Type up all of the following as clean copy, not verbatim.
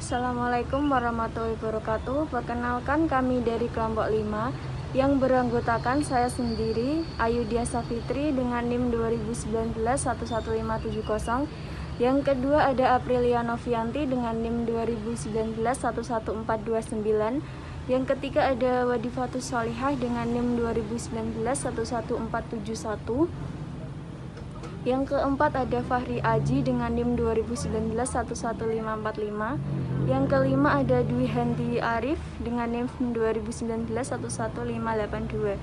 Assalamualaikum warahmatullahi wabarakatuh. Perkenalkan kami dari kelompok 5 yang beranggotakan saya sendiri, Ayu Diah Safitri dengan NIM 2019 11570. Yang kedua ada Aprilia Novianti dengan NIM 2019 11429. Yang ketiga ada Wadifatus Sholihah dengan NIM 2019 11471. Yang keempat ada Fahri Aji dengan NIM 2019 11545. Yang kelima ada Dwi Handi Arif dengan NIM 2019 11582.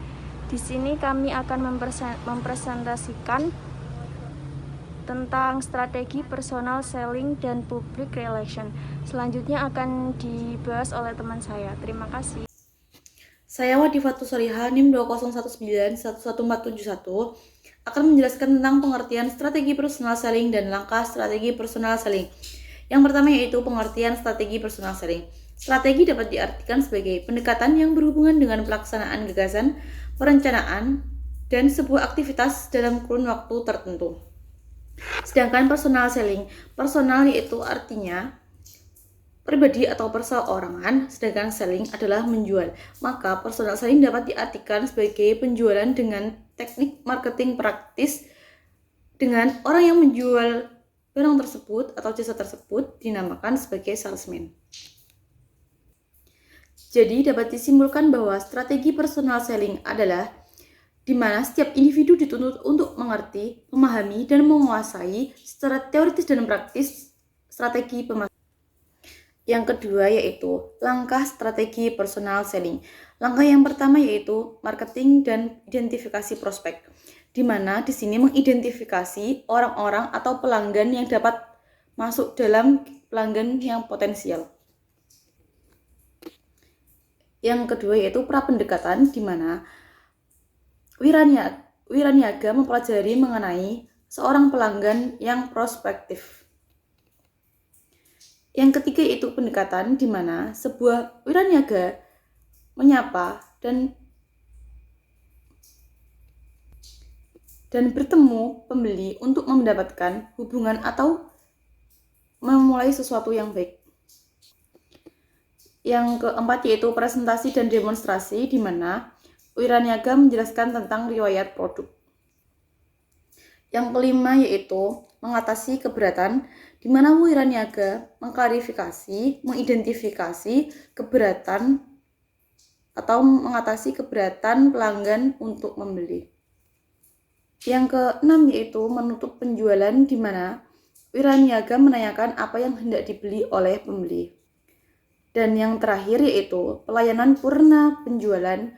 Di sini kami akan mempresentasikan tentang strategi personal selling dan public relation. Selanjutnya akan dibahas oleh teman saya. Terima kasih. Saya Wadifatus Sholihah NIM 2019 11471 akan menjelaskan tentang pengertian strategi personal selling dan langkah strategi personal selling. Yang pertama yaitu pengertian strategi personal selling. Strategi dapat diartikan sebagai pendekatan yang berhubungan dengan pelaksanaan gagasan, perencanaan, dan sebuah aktivitas dalam kurun waktu tertentu. Sedangkan personal selling, personal yaitu artinya pribadi atau perseorangan, sedangkan selling adalah menjual. Maka personal selling dapat diartikan sebagai penjualan dengan teknik marketing praktis dengan orang yang menjual barang tersebut atau jasa tersebut dinamakan sebagai salesman. Jadi dapat disimpulkan bahwa strategi personal selling adalah di mana setiap individu dituntut untuk mengerti, memahami, dan menguasai secara teoritis dan praktis strategi pemasaran. Yang kedua yaitu langkah strategi personal selling. Langkah yang pertama yaitu marketing dan identifikasi prospek, di mana di sini mengidentifikasi orang-orang atau pelanggan yang dapat masuk dalam pelanggan yang potensial. Yang kedua yaitu prapendekatan, di mana wiraniaga mempelajari mengenai seorang pelanggan yang prospektif. Yang ketiga yaitu pendekatan, di mana sebuah wiraniaga menyapa dan bertemu pembeli untuk mendapatkan hubungan atau memulai sesuatu yang baik. Yang keempat yaitu presentasi dan demonstrasi, di mana wiraniaga menjelaskan tentang riwayat produk. Yang kelima yaitu mengatasi keberatan, di mana wiraniaga mengklarifikasi, mengidentifikasi keberatan atau mengatasi keberatan pelanggan untuk membeli. Yang keenam yaitu menutup penjualan, di mana wiraniaga menanyakan apa yang hendak dibeli oleh pembeli. Dan yang terakhir yaitu pelayanan purna penjualan,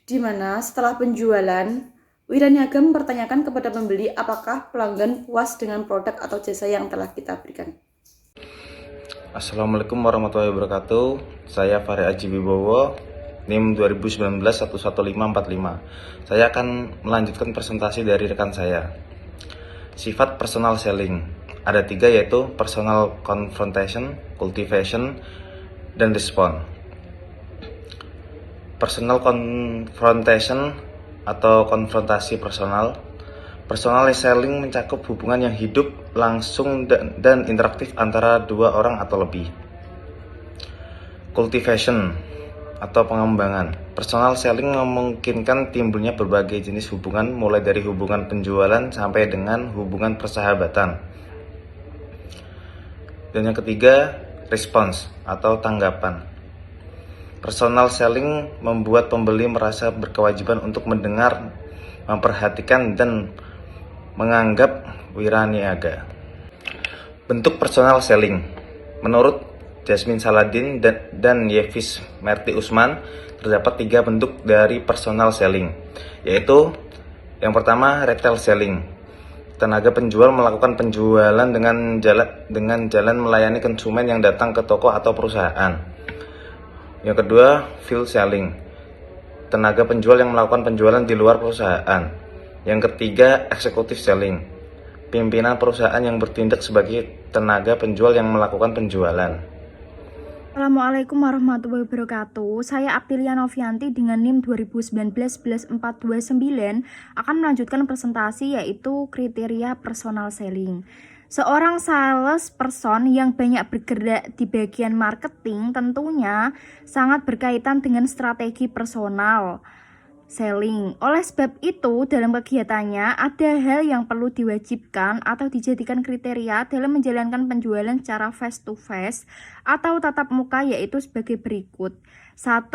di mana setelah penjualan wiraniaga mempertanyakan kepada pembeli apakah pelanggan puas dengan produk atau jasa yang telah kita berikan. Assalamualaikum warahmatullahi wabarakatuh. Saya Fahri Aji Wibowo, NIM 2019 11545. Saya akan melanjutkan presentasi dari rekan saya. Sifat personal selling ada 3, yaitu personal confrontation, cultivation, dan respond. Personal confrontation atau konfrontasi personal. Personal selling mencakup hubungan yang hidup, langsung, dan interaktif antara dua orang atau lebih. Cultivation atau pengembangan. Personal selling memungkinkan timbulnya berbagai jenis hubungan, mulai dari hubungan penjualan sampai dengan hubungan persahabatan. Dan yang ketiga, response atau tanggapan. Personal selling membuat pembeli merasa berkewajiban untuk mendengar, memperhatikan, dan menganggap wiraniaga. Bentuk personal selling. Menurut Jasmine Saladin dan Yevis Merti Usman, terdapat 3 bentuk dari personal selling, yaitu yang pertama retail selling. Tenaga penjual melakukan penjualan dengan jalan melayani konsumen yang datang ke toko atau perusahaan. Yang kedua, field selling. Tenaga penjual yang melakukan penjualan di luar perusahaan. Yang ketiga, executive selling. Pimpinan perusahaan yang bertindak sebagai tenaga penjual yang melakukan penjualan. Assalamualaikum warahmatullahi wabarakatuh. Saya Aprilia Novianti dengan NIM 2019 11429 akan melanjutkan presentasi yaitu kriteria personal selling. Seorang sales person yang banyak bergerak di bagian marketing tentunya sangat berkaitan dengan strategi personal selling. Oleh sebab itu, dalam kegiatannya ada hal yang perlu diwajibkan atau dijadikan kriteria dalam menjalankan penjualan secara face to face atau tatap muka, yaitu sebagai berikut. 1.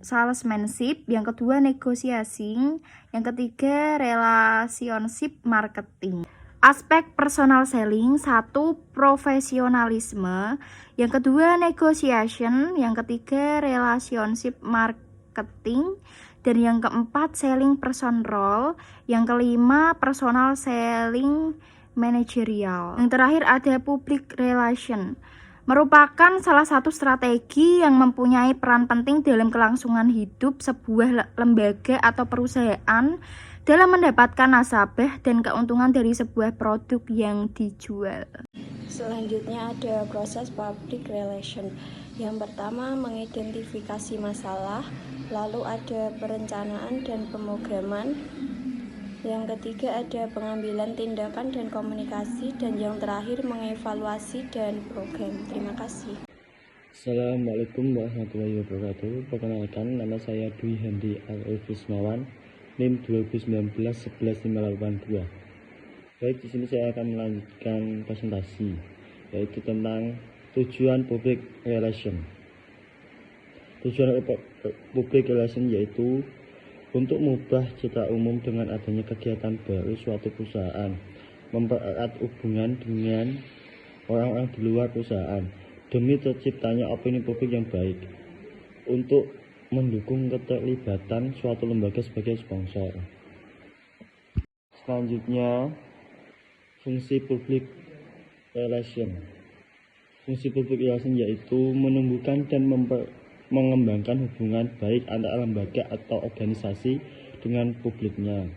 Salesmanship, yang kedua negotiasi, yang ketiga relationship marketing. Aspek personal selling: 1. Profesionalisme, yang kedua negotiation, yang ketiga relationship marketing, dan yang keempat selling person role, yang kelima personal selling managerial, yang terakhir ada public relation. Merupakan salah satu strategi yang mempunyai peran penting dalam kelangsungan hidup sebuah lembaga atau perusahaan dalam mendapatkan nasabah dan keuntungan dari sebuah produk yang dijual. Selanjutnya ada proses public relation. Yang pertama, mengidentifikasi masalah, lalu ada perencanaan dan pemrograman. Yang ketiga ada pengambilan tindakan dan komunikasi, dan yang terakhir mengevaluasi dan program. Terima kasih. Assalamualaikum warahmatullahi wabarakatuh. Perkenalkan, nama saya Dwi Hendi Arif Wismawan, NIM 2019-11582. Baik, di sini saya akan melanjutkan presentasi, yaitu tentang tujuan public relation. Tujuan public relation yaitu untuk mengubah citra umum dengan adanya kegiatan baru suatu perusahaan, mempererat hubungan dengan orang-orang di luar perusahaan demi terciptanya opini publik yang baik, untuk mendukung keterlibatan suatu lembaga sebagai sponsor. Selanjutnya, fungsi public relation. Fungsi public relation yaitu menumbuhkan dan mengembangkan hubungan baik antara lembaga atau organisasi dengan publiknya,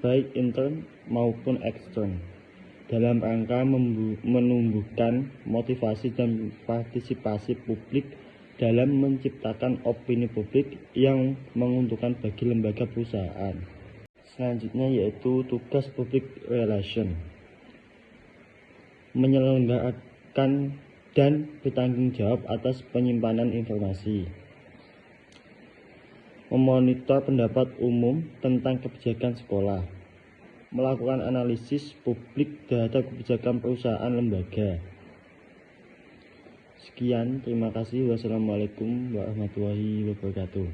baik intern maupun ekstern, dalam rangka menumbuhkan motivasi dan partisipasi publik dalam menciptakan opini publik yang menguntungkan bagi lembaga perusahaan. Selanjutnya yaitu tugas public relation: menyelenggarakan dan bertanggung jawab atas penyimpanan informasi, memonitor pendapat umum tentang kebijakan sekolah, melakukan analisis publik terhadap kebijakan perusahaan lembaga. Sekian, terima kasih. Wassalamualaikum warahmatullahi wabarakatuh.